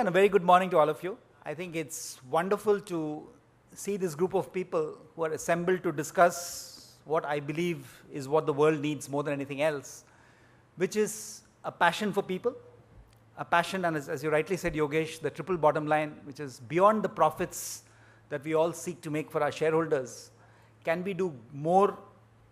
And a very good morning to all of you. I think it's wonderful to see this group of people who are assembled to discuss what I believe is what the world needs more than anything else, which is a passion for people, a passion, and as you rightly said, Yogesh, the triple bottom line, which is beyond the profits that we all seek to make for our shareholders. Can we do more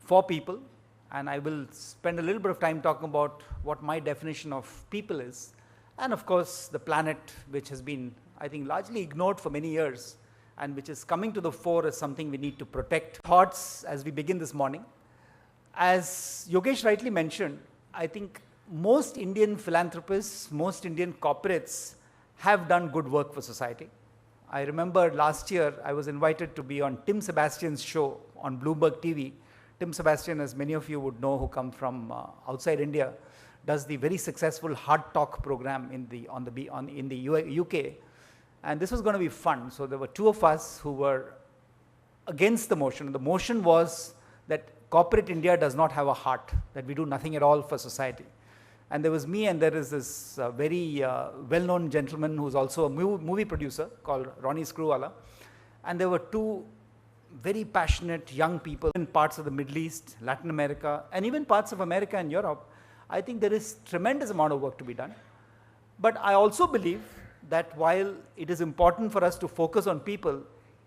for people? And I will spend a little bit of time talking about what my definition of people is. And of course, the planet, which has been, I think, largely ignored for many years, and which is coming to the fore as something we need to protect. Thoughts as we begin this morning. As Yogesh rightly mentioned, I think most Indian philanthropists, most Indian corporates have done good work for society. I remember last year, I was invited to be on Tim Sebastian's show on Bloomberg TV. Tim Sebastian, as many of you would know who come from outside India, does the very successful Hard Talk program in the UK, and this was going to be fun. So there were two of us who were against the motion. The motion was that corporate India does not have a heart, that we do nothing at all for society. And there was me, and there is this very well-known gentleman who's also a movie producer called Ronnie Screwvala, and there were two very passionate young people in parts of the Middle East, Latin America, and even parts of America and Europe. I think there is tremendous amount of work to be done. But I also believe that while it is important for us to focus on people,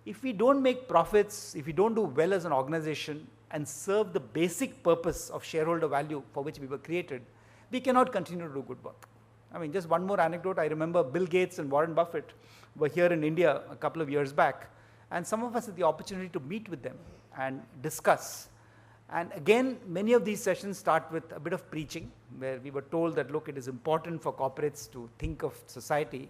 if we don't make profits, if we don't do well as an organization and serve the basic purpose of shareholder value for which we were created, we cannot continue to do good work. I mean, just one more anecdote. I remember Bill Gates and Warren Buffett were here in India a couple of years back, and some of us had the opportunity to meet with them and discuss. And again, many of these sessions start with a bit of preaching, where we were told that, look, it is important for corporates to think of society.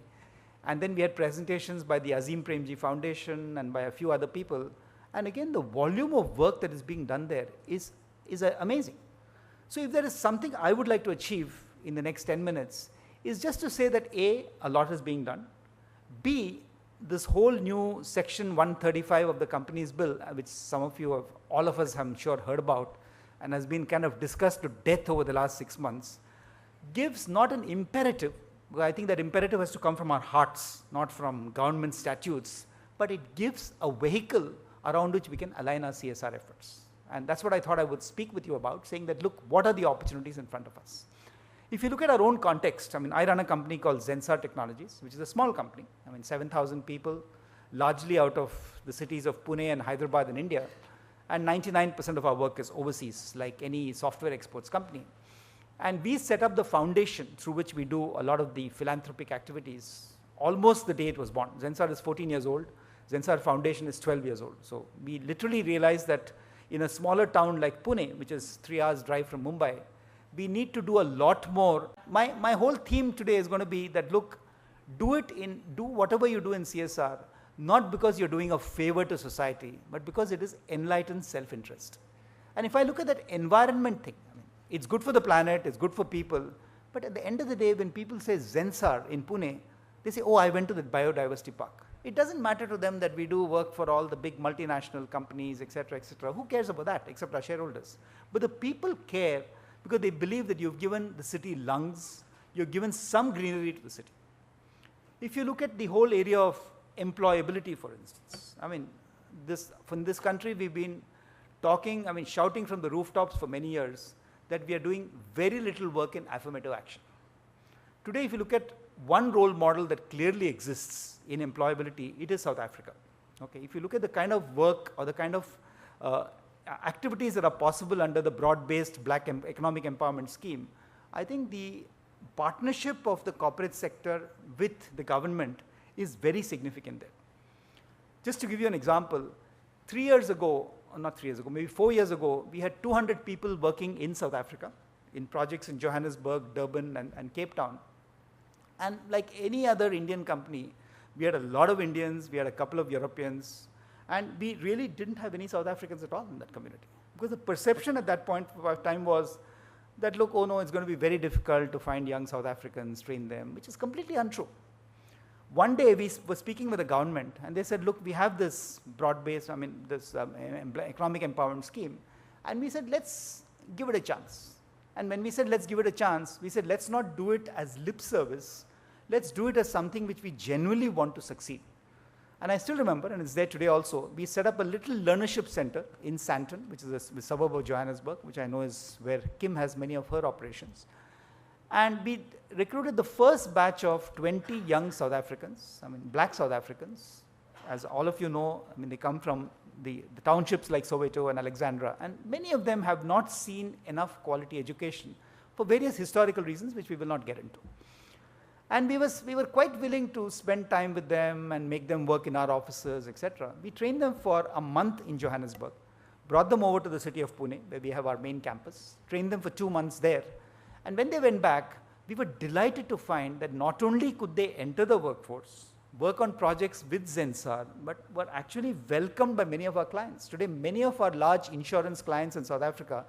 And then we had presentations by the Azim Premji Foundation and by a few other people. And again, the volume of work that is being done there is amazing. So if there is something I would like to achieve in the next 10 minutes, is just to say that A, a lot is being done. B, this whole new section 135 of the Companies Bill, which some of you have, all of us I'm sure heard about, and has been kind of discussed to death over the last 6 months, gives not an imperative, because I think that imperative has to come from our hearts, not from government statutes, but it gives a vehicle around which we can align our CSR efforts. And that's what I thought I would speak with you about, saying that, look, what are the opportunities in front of us? If you look at our own context, I mean, I run a company called Zensar Technologies, which is a small company. I mean, 7,000 people, largely out of the cities of Pune and Hyderabad in India, and 99% of our work is overseas, like any software exports company. And we set up the foundation through which we do a lot of the philanthropic activities almost the day it was born. Zensar is 14 years old. Zensar Foundation is 12 years old. So we literally realized that in a smaller town like Pune, which is 3 hours drive from Mumbai, we need to do a lot more. My whole theme today is going to be that, look, do whatever you do in CSR, not because you're doing a favor to society, but because it is enlightened self-interest. And if I look at that environment thing, I mean, it's good for the planet, it's good for people, but at the end of the day, when people say Zensar in Pune, they say, oh, I went to the biodiversity park. It doesn't matter to them that we do work for all the big multinational companies, etc., etc. Who cares about that except our shareholders? But the people care because they believe that you've given the city lungs, you've given some greenery to the city. If you look at the whole area of employability, for instance, I mean, from this country we've been talking, I mean, shouting from the rooftops for many years that we are doing very little work in affirmative action. Today, if you look at one role model that clearly exists in employability, it is South Africa. Okay, if you look at the kind of work or the kind of activities that are possible under the broad-based black economic empowerment scheme, I think the partnership of the corporate sector with the government is very significant there. Just to give you an example, 3 years ago, or not 3 years ago, maybe 4 years ago, we had 200 people working in South Africa in projects in Johannesburg, Durban, and Cape Town. And like any other Indian company, we had a lot of Indians, we had a couple of Europeans, and we really didn't have any South Africans at all in that community. Because the perception at that point of time was that, look, oh no, it's going to be very difficult to find young South Africans, train them, which is completely untrue. One day we were speaking with the government, and they said, look, we have this broad-based, I mean, this economic empowerment scheme, and we said, let's give it a chance. And when we said, let's give it a chance, we said, let's not do it as lip service. let's do it as something which we genuinely want to succeed. And I still remember, and it's there today also, we set up a little learnership center in Sandton, which is a suburb of Johannesburg, which I know is where Kim has many of her operations. And we recruited the first batch of 20 young South Africans, I mean black South Africans. As all of you know, I mean they come from the townships like Soweto and Alexandra, and many of them have not seen enough quality education for various historical reasons which we will not get into. And we were quite willing to spend time with them and make them work in our offices, etc. We trained them for a month in Johannesburg, brought them over to the city of Pune, where we have our main campus, trained them for 2 months there. And when they went back, we were delighted to find that not only could they enter the workforce, work on projects with Zensar, but were actually welcomed by many of our clients. Today, many of our large insurance clients in South Africa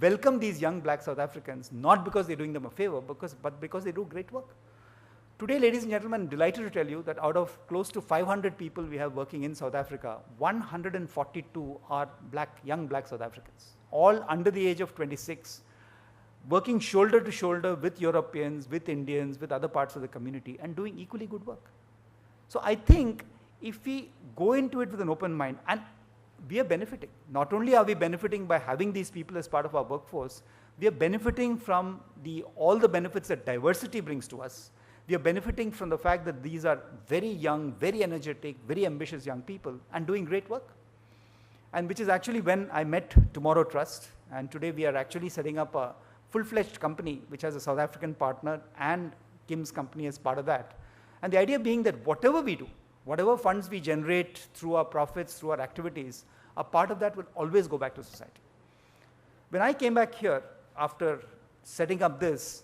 welcome these young black South Africans, not because they're doing them a favor, but because they do great work. Today, ladies and gentlemen, I'm delighted to tell you that out of close to 500 people we have working in South Africa, 142 are young black South Africans, all under the age of 26, working shoulder to shoulder with Europeans, with Indians, with other parts of the community, and doing equally good work. So I think if we go into it with an open mind, and we are benefiting, not only are we benefiting by having these people as part of our workforce, we are benefiting from all the benefits that diversity brings to us. We are benefiting from the fact that these are very young, very energetic, very ambitious young people and doing great work. And which is actually when I met Tomorrow Trust, and today we are actually setting up a full-fledged company which has a South African partner and Kim's company as part of that. And the idea being that whatever we do, whatever funds we generate through our profits, through our activities, a part of that will always go back to society. When I came back here after setting up this,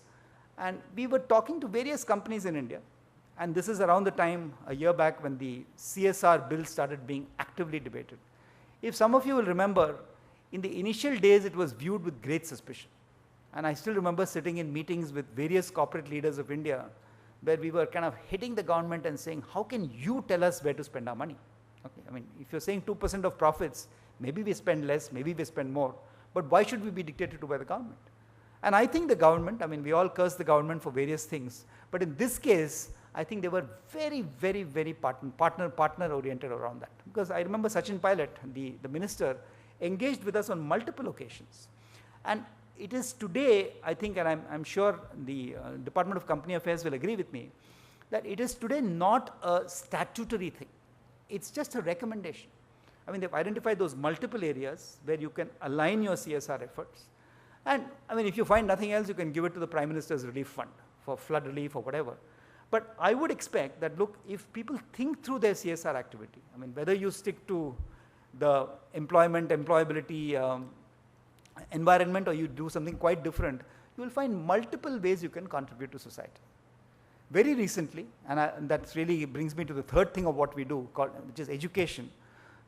and we were talking to various companies in India, and this is around the time, a year back, when the CSR bill started being actively debated. If some of you will remember, in the initial days it was viewed with great suspicion. And I still remember sitting in meetings with various corporate leaders of India, where we were kind of hitting the government and saying, how can you tell us where to spend our money? Okay, I mean, if you're saying 2% of profits, maybe we spend less, maybe we spend more, but why should we be dictated to by the government? And I think the government, I mean, we all curse the government for various things, but in this case, I think they were very, very, very partner-oriented around that. Because I remember Sachin Pilot, the minister, engaged with us on multiple occasions. And it is today, I think, and I'm sure the Department of Company Affairs will agree with me, that it is today not a statutory thing. It's just a recommendation. I mean, they've identified those multiple areas where you can align your CSR efforts. And I mean, if you find nothing else, you can give it to the Prime Minister's Relief Fund for flood relief or whatever. But I would expect that, look, if people think through their CSR activity, I mean, whether you stick to the employment, employability environment, or you do something quite different, you will find multiple ways you can contribute to society. Very recently, and that really brings me to the third thing of what we do, which is education.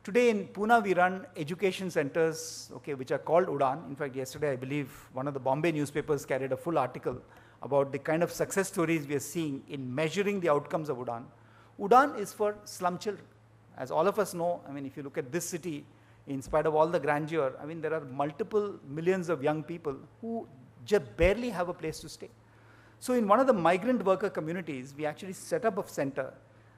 Today in Pune, we run education centers, okay, which are called UDAN. In fact, yesterday, I believe one of the Bombay newspapers carried a full article about the kind of success stories we are seeing in measuring the outcomes of UDAN. UDAN is for slum children. As all of us know, I mean, if you look at this city, in spite of all the grandeur, I mean, there are multiple millions of young people who just barely have a place to stay. So in one of the migrant worker communities, we actually set up a center.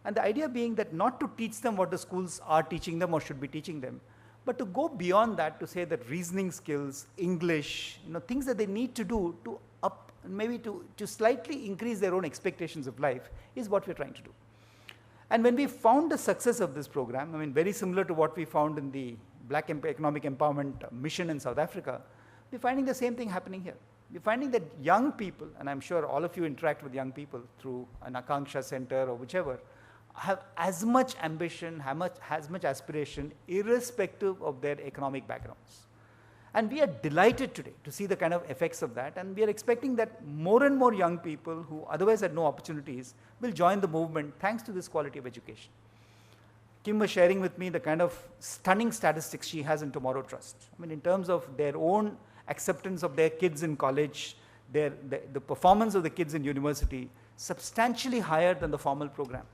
And the idea being that not to teach them what the schools are teaching them or should be teaching them, but to go beyond that to say that reasoning skills, English, things that they need to do to maybe to slightly increase their own expectations of life is what we're trying to do. And when we found the success of this program, I mean, very similar to what we found in the Black Economic Empowerment Mission in South Africa, we're finding the same thing happening here. We're finding that young people, and I'm sure all of you interact with young people through an Akanksha center or whichever, have as much ambition, as much aspiration, irrespective of their economic backgrounds. And we are delighted today to see the kind of effects of that, and we are expecting that more and more young people who otherwise had no opportunities will join the movement thanks to this quality of education. Kim was sharing with me the kind of stunning statistics she has in Tomorrow Trust. I mean, in terms of their own acceptance of their kids in college, the performance of the kids in university, substantially higher than the formal program.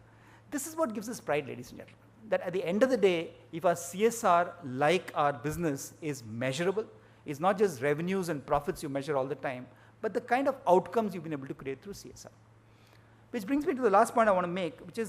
This is what gives us pride, ladies and gentlemen, that at the end of the day, if our CSR, like our business, is measurable, it's not just revenues and profits you measure all the time, but the kind of outcomes you've been able to create through CSR. Which brings me to the last point I want to make, which is